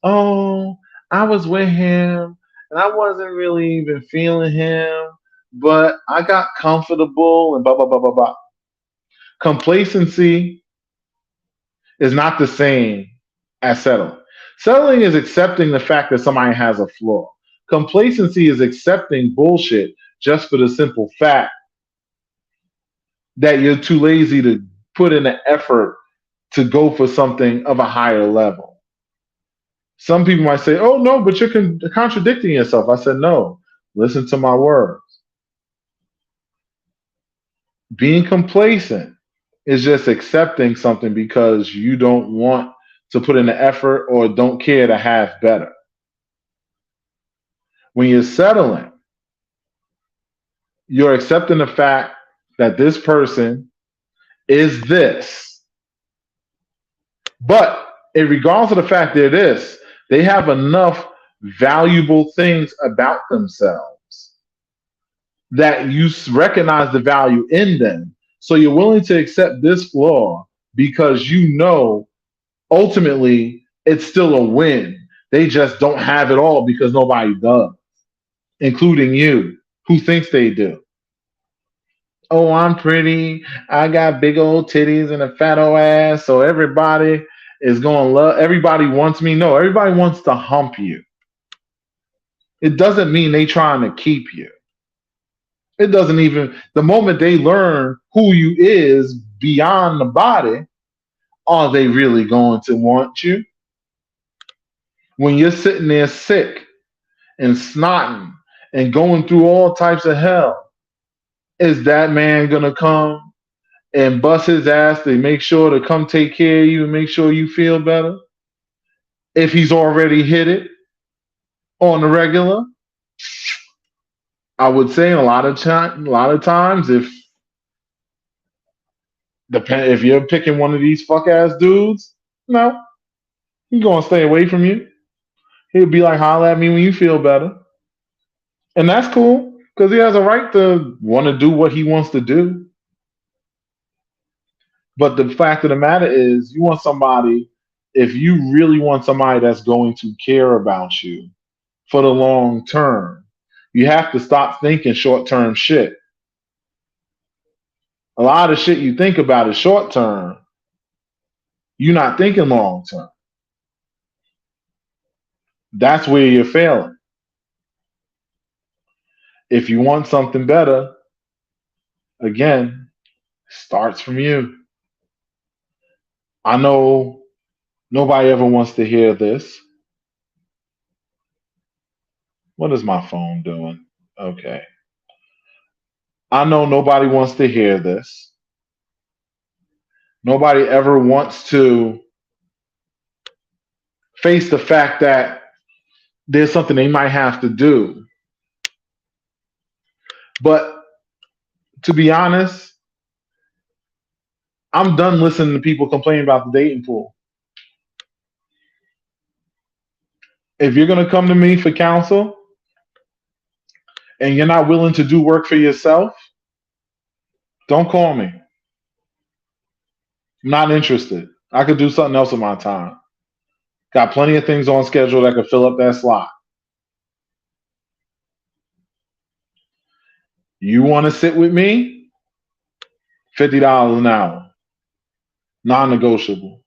Oh, I was with him and I wasn't really even feeling him, but I got comfortable and blah, blah, blah, blah, blah. Complacency is not the same as settling. Settling is accepting the fact that somebody has a flaw. Complacency is accepting bullshit just for the simple fact that you're too lazy to put in the effort to go for something of a higher level. Some people might say, oh, no, but you're contradicting yourself. I said, no, listen to my words. Being complacent is just accepting something because you don't want to put in the effort or don't care to have better. When you're settling, you're accepting the fact that this person is this. But regardless of the fact they're this, they have enough valuable things about themselves that you recognize the value in them. So you're willing to accept this flaw because you know ultimately it's still a win. They just don't have it all because nobody does, including you, who thinks they do. Oh, I'm pretty. I got big old titties and a fat old ass. So everybody is going to love. Everybody wants me. No, everybody wants to hump you. It doesn't mean they trying to keep you. It doesn't even, the moment they learn who you is beyond the body, are they really going to want you? When you're sitting there sick and snotting and going through all types of hell, is that man going to come and bust his ass to make sure to come take care of you and make sure you feel better? If he's already hit it on the regular, I would say a lot of times, if you're picking one of these fuck ass dudes, no, he's gonna stay away from you. He'll be like, holler at me when you feel better, and that's cool because he has a right to want to do what he wants to do. But the fact of the matter is, you want somebody. If you really want somebody that's going to care about you for the long term, you have to stop thinking short term shit. A lot of shit you think about is short term. You're not thinking long term. That's where you're failing. If you want something better, again, starts from you. I know nobody ever wants to hear this. What is my phone doing? Okay. I know nobody wants to hear this. Nobody ever wants to face the fact that there's something they might have to do. But to be honest, I'm done listening to people complain about the dating pool. If you're going to come to me for counsel and you're not willing to do work for yourself, don't call me. I'm not interested. I could do something else with my time. Got plenty of things on schedule that could fill up that slot. You want to sit with me? $50 an hour. Non-negotiable.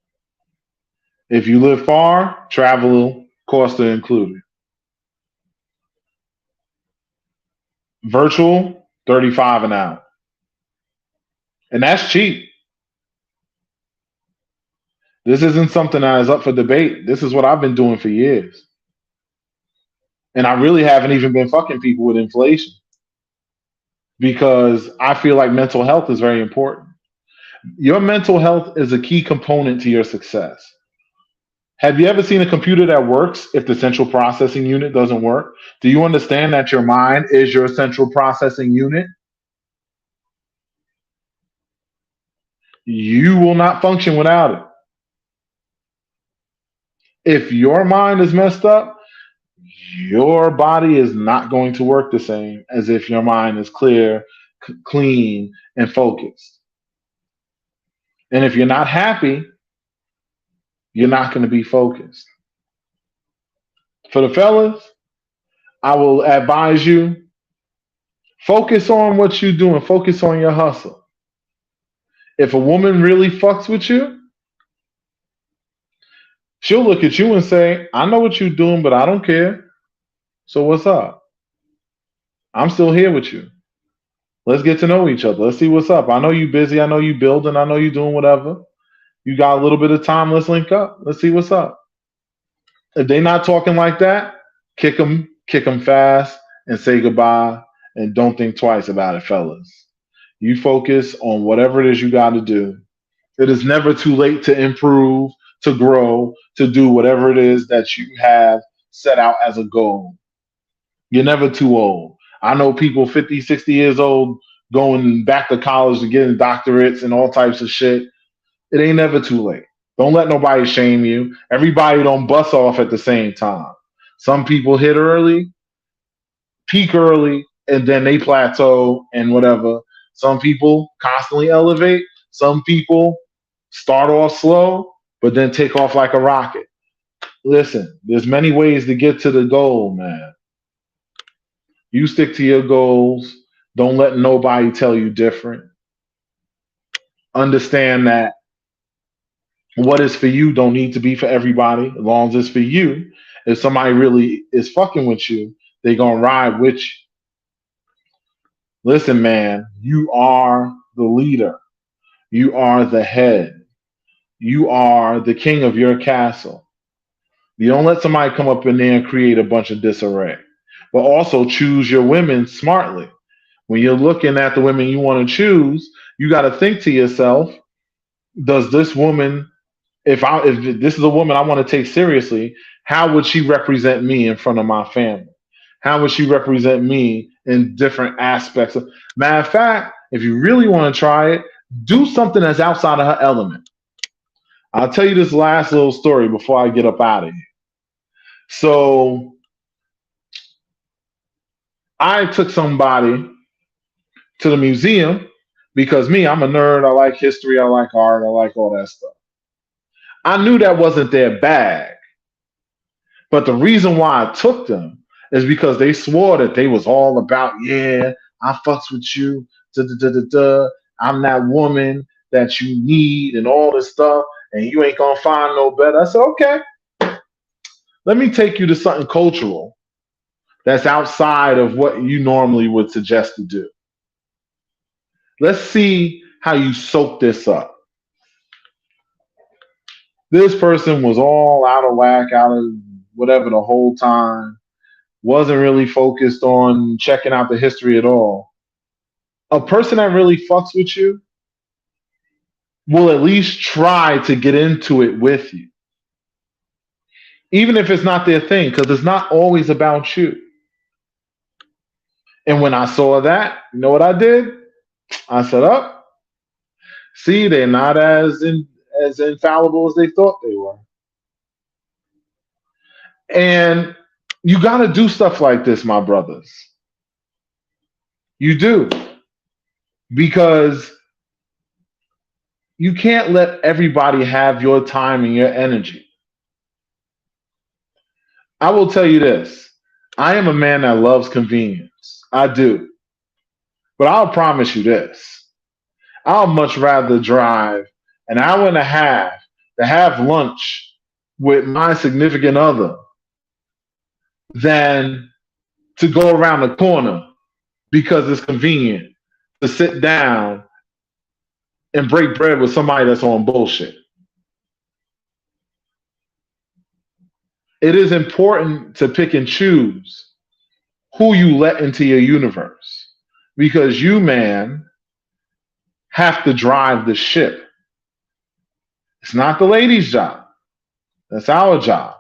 If you live far, travel costs are included. Virtual, $35 an hour. And that's cheap. This isn't something that is up for debate. This is what I've been doing for years. And I really haven't even been fucking people with inflation because I feel like mental health is very important. Your mental health is a key component to your success. Have you ever seen a computer that works if the central processing unit doesn't work? Do you understand that your mind is your central processing unit? You will not function without it. If your mind is messed up, your body is not going to work the same as if your mind is clear, clean, and focused. And if you're not happy, you're not going to be focused. For the fellas, I will advise you, focus on what you're doing. Focus on your hustle. If a woman really fucks with you, she'll look at you and say, I know what you're doing, but I don't care. So what's up? I'm still here with you. Let's get to know each other. Let's see what's up. I know you busy. I know you building. I know you doing whatever. You got a little bit of time. Let's link up. Let's see what's up. If they not talking like that, kick them fast and say goodbye and don't think twice about it, fellas. You focus on whatever it is you got to do. It is never too late to improve, to grow, to do whatever it is that you have set out as a goal. You're never too old. I know people 50, 60 years old going back to college and getting doctorates and all types of shit. It ain't never too late. Don't let nobody shame you. Everybody don't bust off at the same time. Some people hit early, peak early, and then they plateau and whatever. Some people constantly elevate. Some people start off slow, but then take off like a rocket. Listen, there's many ways to get to the goal, man. You stick to your goals. Don't let nobody tell you different. Understand that what is for you don't need to be for everybody, as long as it's for you. If somebody really is fucking with you, they're gonna ride with you. Listen, man, you are the leader. You are the head. You are the king of your castle. You don't let somebody come up in there and create a bunch of disarray. But also choose your women smartly. When you're looking at the women you want to choose, you got to think to yourself, does this woman, if this is a woman I want to take seriously, how would she represent me in front of my family? How would she represent me in different aspects of, matter of fact, if you really want to try it, do something that's outside of her element. I'll tell you this last little story before I get up out of here. So I took somebody to the museum because me, I'm a nerd. I like history. I like art. I like all that stuff. I knew that wasn't their bag. But the reason why I took them is because they swore that they was all about, yeah, I fucks with you. Da, da, da, da, da. I'm that woman that you need and all this stuff. And you ain't going to find no better. I said, okay, let me take you to something cultural that's outside of what you normally would suggest to do. Let's see how you soak this up. This person was all out of whack, out of whatever the whole time, wasn't really focused on checking out the history at all. A person that really fucks with you will at least try to get into it with you, even if it's not their thing, because it's not always about you. And when I saw that, you know what I did? I said, "Oh, see, they're not as infallible as they thought they were." And you got to do stuff like this, my brothers. You do. Because you can't let everybody have your time and your energy. I will tell you this. I am a man that loves convenience. I do. But I'll promise you this. I'll much rather drive an hour and a half to have lunch with my significant other than to go around the corner because it's convenient to sit down and break bread with somebody that's on bullshit. It is important to pick and choose who you let into your universe because you, man, have to drive the ship. It's not the ladies' job. That's our job.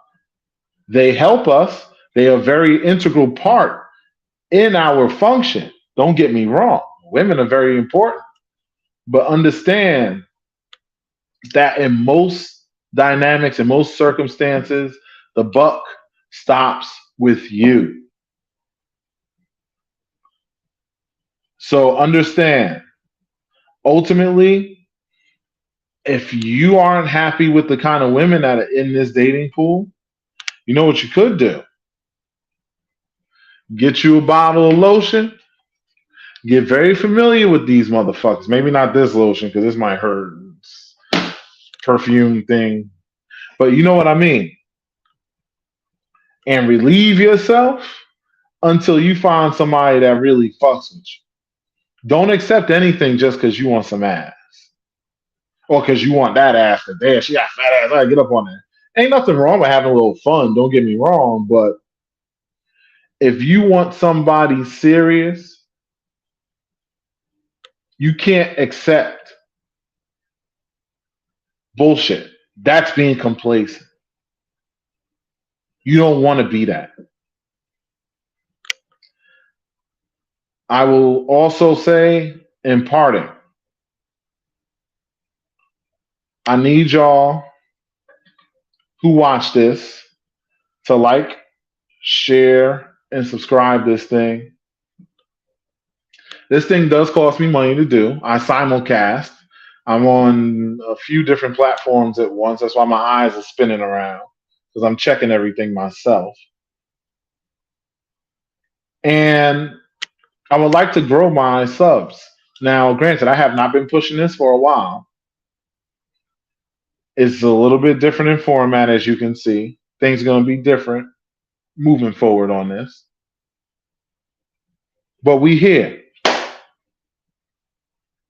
They help us. They are a very integral part in our function. Don't get me wrong. Women are very important. But understand that in most dynamics, in most circumstances, the buck stops with you. So understand, ultimately, if you aren't happy with the kind of women that are in this dating pool, you know what you could do? Get you a bottle of lotion. Get very familiar with these motherfuckers. Maybe not this lotion because this might hurt. Perfume thing. But you know what I mean. And relieve yourself until you find somebody that really fucks with you. Don't accept anything just because you want some ass. Or because you want that ass. Damn, she got fat ass. I gotta get up on that. Ain't nothing wrong with having a little fun. Don't get me wrong. But if you want somebody serious, you can't accept bullshit. That's being complacent. You don't want to be that. I will also say, in parting, I need y'all who watch this to like, share, and subscribe this thing. This thing does cost me money to do. I simulcast. I'm on a few different platforms at once. That's why my eyes are spinning around because I'm checking everything myself. And I would like to grow my subs. Now, granted, I have not been pushing this for a while. It's a little bit different in format, as you can see. Things are going to be different moving forward on this. But we here.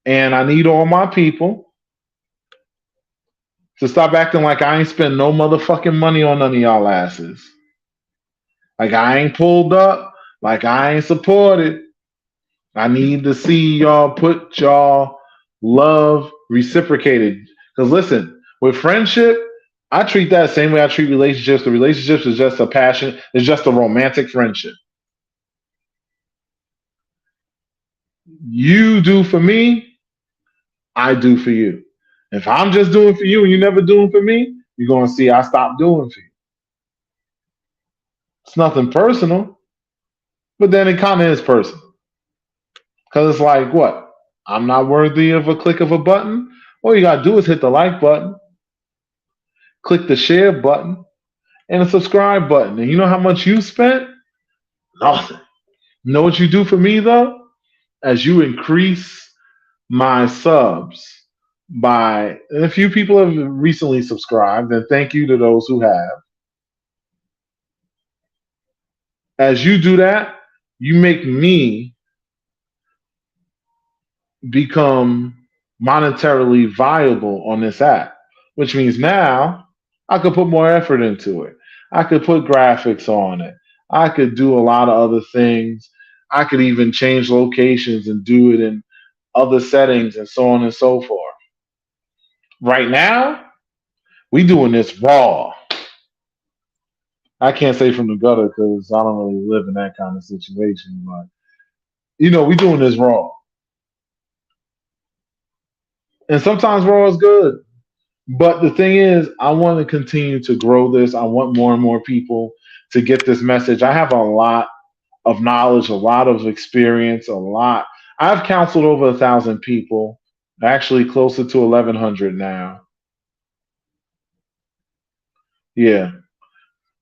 And I need all my people to stop acting like I ain't spent no motherfucking money on none of y'all asses. Like I ain't pulled up. Like I ain't supported. I need to see y'all put y'all love reciprocated. Because listen, with friendship, I treat that the same way I treat relationships. The relationships is just a passion. It's just a romantic friendship. You do for me, I do for you. If I'm just doing for you and you never doing for me, you're going to see I stop doing for you. It's nothing personal, but then it kind of is personal. Because it's like, what? I'm not worthy of a click of a button? All you got to do is hit the like button, click the share button, and the subscribe button. And you know how much you spent? Nothing. You know what you do for me, though? As you increase my subs by, and a few people have recently subscribed, and thank you to those who have. As you do that, you make me become monetarily viable on this app, which means now I could put more effort into it. I could put graphics on it. I could do a lot of other things. I could even change locations and do it in other settings and so on and so forth. Right now, we doing this raw. I can't say from the gutter because I don't really live in that kind of situation, but we doing this raw. And sometimes raw is good. But the thing is, I want to continue to grow this. I want more and more people to get this message. I have a lot of knowledge, a lot of experience, a lot. I've counseled over 1,000 people, actually closer to 1,100 now. Yeah,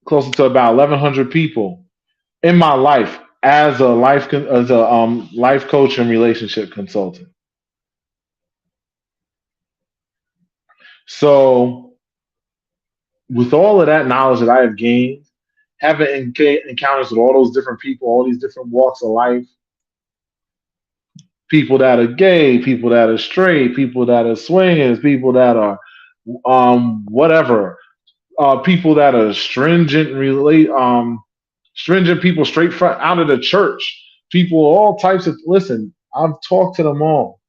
closer to about 1,100 people in my life as a life coach and relationship consultant. So, with all of that knowledge that I have gained, having encounters with all those different people, all these different walks of life, people that are gay, people that are straight, people that are swingers, people that are whatever, people that are stringent people straight out of the church, people all types of. Listen, I've talked to them all,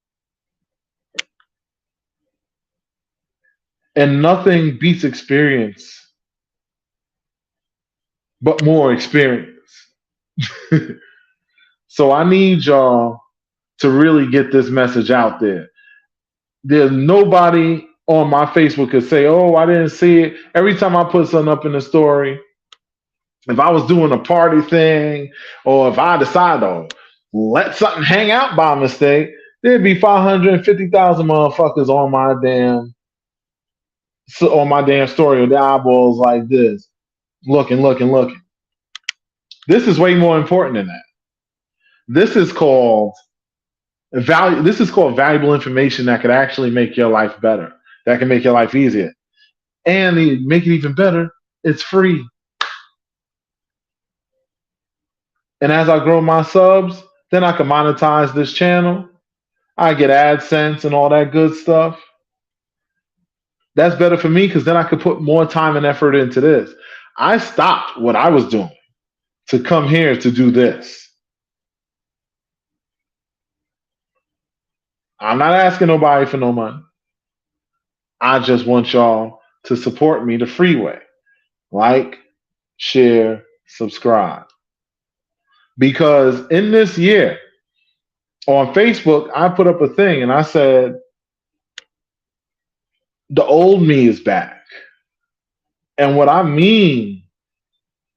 and nothing beats experience, but more experience. So I need y'all to really get this message out there. There's nobody on my Facebook could say, "Oh, I didn't see it." Every time I put something up in the story, if I was doing a party thing, or if I decide to let something hang out by mistake, there'd be 550,000 motherfuckers on my damn story with their eyeballs like this, looking. This is way more important than that. This is called valuable information that could actually make your life better. That can make your life easier. And to make it even better, it's free. And as I grow my subs, then I can monetize this channel. I get AdSense and all that good stuff. That's better for me because then I could put more time and effort into this. I stopped what I was doing to come here to do this. I'm not asking nobody for no money. I just want y'all to support me the free way. Like, share, subscribe. Because in this year, on Facebook, I put up a thing and I said, the old me is back. And what I mean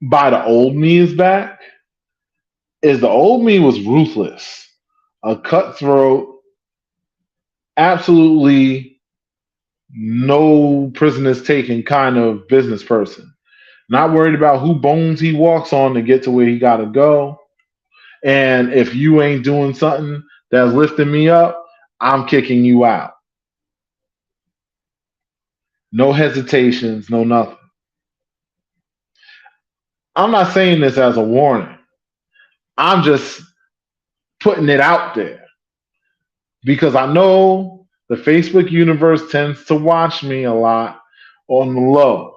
by the old me is back is the old me was ruthless, a cutthroat, absolutely no prisoners taken kind of business person. Not worried about who bones he walks on to get to where he got to go. And if you ain't doing something that's lifting me up, I'm kicking you out. No hesitations, no nothing. I'm not saying this as a warning. I'm just putting it out there because I know the Facebook universe tends to watch me a lot on the low.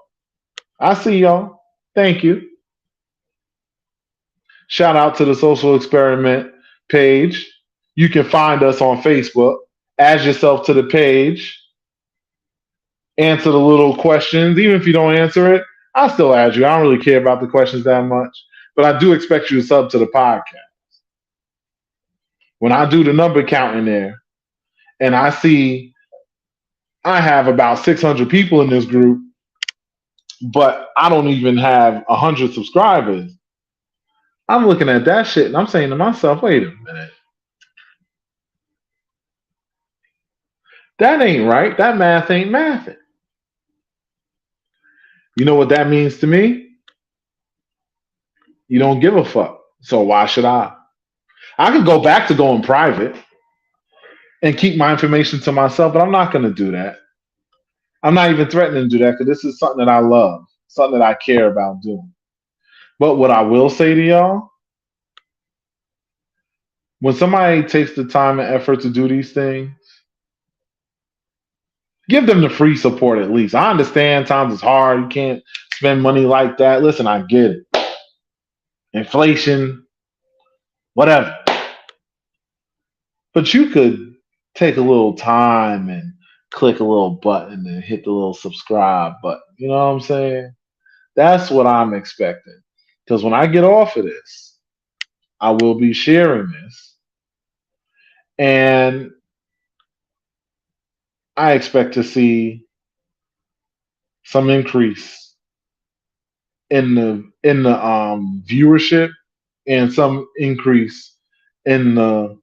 I see y'all. Thank you. Shout out to the Social Experiment page. You can find us on Facebook. Add yourself to the page. Answer the little questions. Even if you don't answer it, I'll still add you. I don't really care about the questions that much. But I do expect you to sub to the podcast. When I do the number count in there and I see I have about 600 people in this group, but I don't even have 100 subscribers, I'm looking at that shit and I'm saying to myself, wait a minute. That ain't right. That math ain't mathing. You know what that means to me? You don't give a fuck. So why should I? I could go back to going private and keep my information to myself, but I'm not going to do that. I'm not even threatening to do that because this is something that I love, something that I care about doing. But what I will say to y'all, when somebody takes the time and effort to do these things, give them the free support at least. I understand times is hard. You can't spend money like that. Listen, I get it. Inflation, whatever. But you could take a little time and click a little button and hit the little subscribe button. You know what I'm saying? That's what I'm expecting. Because when I get off of this, I will be sharing this. And I expect to see some increase in the viewership and some increase in the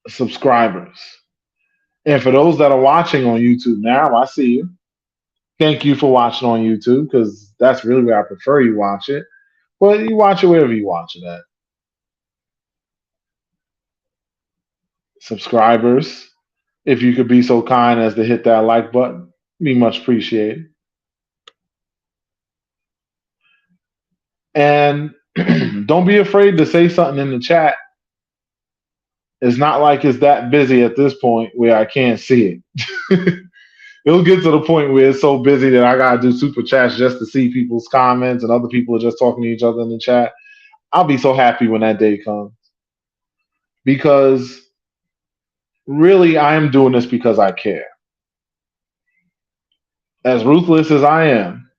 subscribers. And for those that are watching on YouTube now, I see you. Thank you for watching on YouTube because that's really where I prefer you watch it. But you watch it wherever you watch it at. Subscribers, if you could be so kind as to hit that like button, be much appreciated. And don't be afraid to say something in the chat. It's not like it's that busy at this point where I can't see it. It'll get to the point where it's so busy that I gotta do super chats just to see people's comments and other people are just talking to each other in the chat. I'll be so happy when that day comes. Because really I am doing this because I care. As ruthless as I am,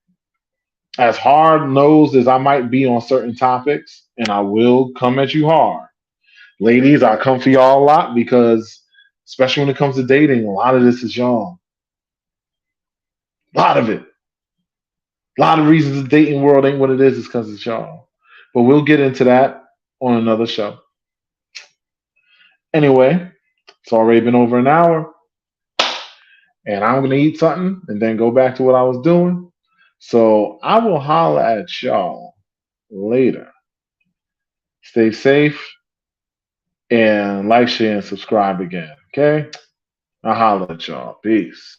as hard nosed as I might be on certain topics, and I will come at you hard. Ladies, I come for y'all a lot because, especially when it comes to dating, a lot of this is y'all. A lot of it. A lot of reasons the dating world ain't what it is because it's y'all. But we'll get into that on another show. Anyway, it's already been over an hour. And I'm going to eat something and then go back to what I was doing. So I will holler at y'all later. Stay safe and like, share, and subscribe again. Okay? I'll holler at y'all. Peace.